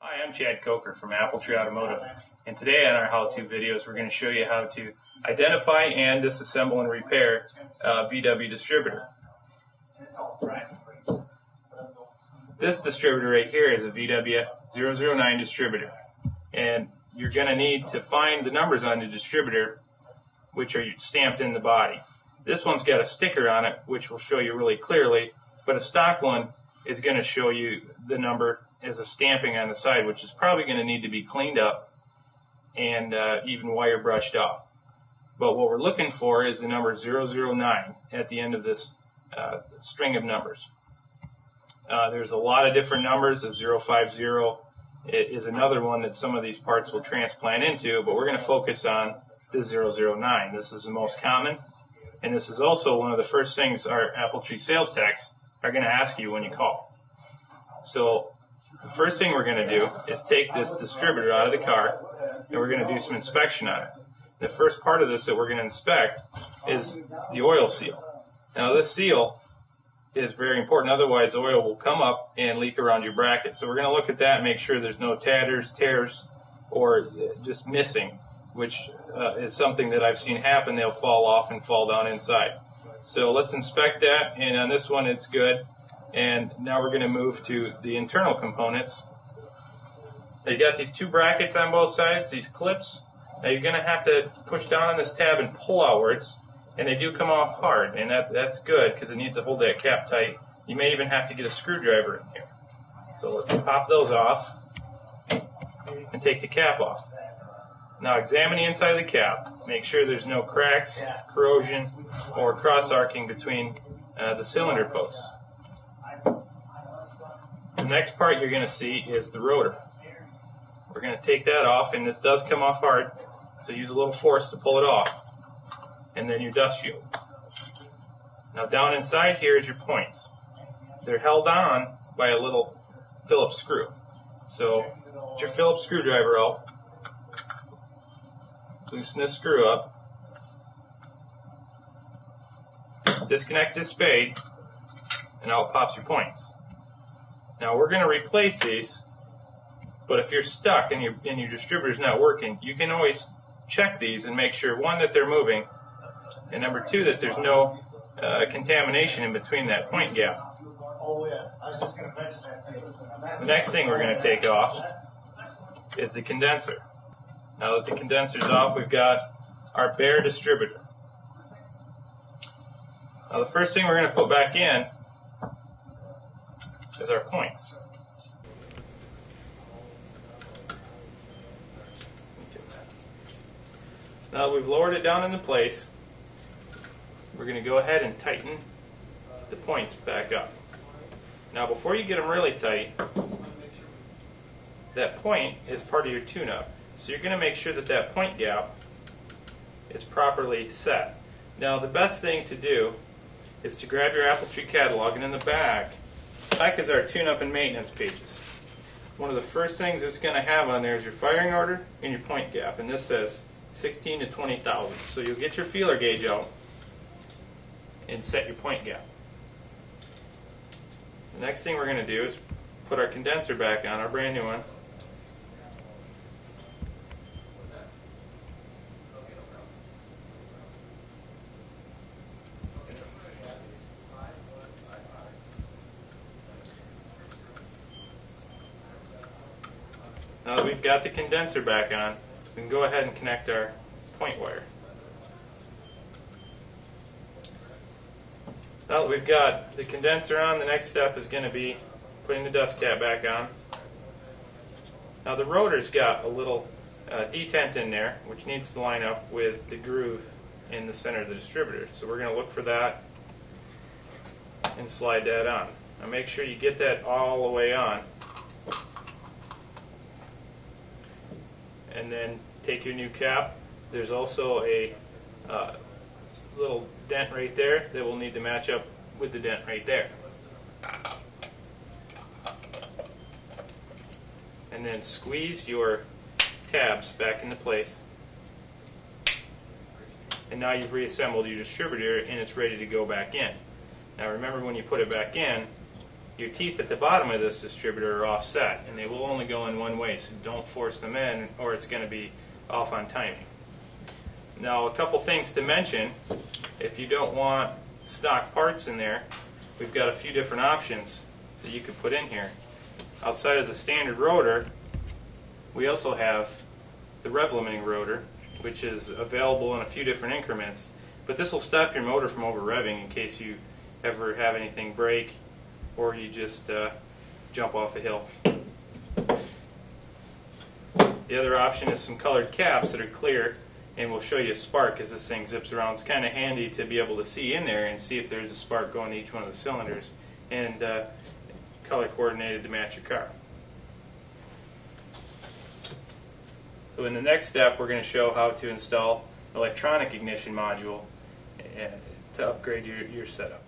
Hi, I'm Chad Coker from Appletree Automotive, and today on our how-to videos we're going to show you how to identify and disassemble and repair a VW distributor. This distributor right here is a VW 009 distributor, and you're going to need to find the numbers on the distributor which are stamped in the body. This one's got a sticker on it which will show you really clearly, but a stock one is going to show you the number as a stamping on the side, which is probably going to need to be cleaned up and even wire brushed off. But what we're looking for is the number 009 at the end of this string of numbers. There's a lot of different numbers. The 050 is another one that some of these parts will transplant into, but we're going to focus on the 009. This is the most common, and this is also one of the first things our Appletree sales techs are going to ask you when you call. So the first thing we're going to do is take this distributor out of the car, and we're going to do some inspection on it. The first part of this that we're going to inspect is the oil seal. Now this seal is very important, otherwise oil will come up and leak around your bracket. So we're going to look at that and make sure there's no tatters, tears, or just missing, which is something that I've seen happen. They'll fall off and fall down inside. So let's inspect that, and on this one it's good. And now we're going to move to the internal components. They got these two brackets on both sides, these clips. Now you're going to have to push down on this tab and pull outwards, and they do come off hard, and that's good because it needs to hold that cap tight. You may even have to get a screwdriver in here. So let's pop those off and take the cap off. Now examine the inside of the cap. Make sure there's no cracks, corrosion, or cross-arcing between the cylinder posts. The next part you're going to see is the rotor. We're going to take that off, and this does come off hard, so use a little force to pull it off. And then your dust shield. Now down inside here is your points. They're held on by a little Phillips screw. So get your Phillips screwdriver out, loosen this screw up, disconnect this spade, and out pops your points. Now we're going to replace these, but if you're stuck and your distributor's not working, you can always check these and make sure, one, that they're moving, and number two, that there's no contamination in between that point gap. The next thing we're going to take off is the condenser. Now that the condenser's off, we've got our bare distributor. Now the first thing we're going to put back in is our points. Now that we've lowered it down into place, we're going to go ahead and tighten the points back up. Now before you get them really tight, that point is part of your tune-up. So you're going to make sure that that point gap is properly set. Now the best thing to do is to grab your Appletree catalog, and in the back is our tune-up and maintenance pages. One of the first things it's going to have on there is your firing order and your point gap, and this says 16 to 20 thousandths. So you'll get your feeler gauge out and set your point gap. The next thing we're going to do is put our condenser back on, our brand new one. Now that we've got the condenser back on, we can go ahead and connect our point wire. Now that we've got the condenser on, the next step is going to be putting the dust cap back on. Now the rotor's got a little detent in there, which needs to line up with the groove in the center of the distributor. So we're going to look for that and slide that on. Now make sure you get that all the way on. And then take your new cap. There's also a little dent right there that will need to match up with the dent right there. And then squeeze your tabs back into place. And now you've reassembled your distributor and it's ready to go back in. Now remember, when you put it back in, your teeth at the bottom of this distributor are offset, and they will only go in one way, so don't force them in or it's going to be off on timing. Now, a couple things to mention. If you don't want stock parts in there, we've got a few different options that you could put in here. Outside of the standard rotor, we also have the rev limiting rotor, which is available in a few different increments, but this will stop your motor from over revving in case you ever have anything break or you just jump off a hill. The other option is some colored caps that are clear and will show you a spark as this thing zips around. It's kind of handy to be able to see in there and see if there's a spark going to each one of the cylinders, and color coordinated to match your car. So in the next step, we're going to show how to install electronic ignition module to upgrade your setup.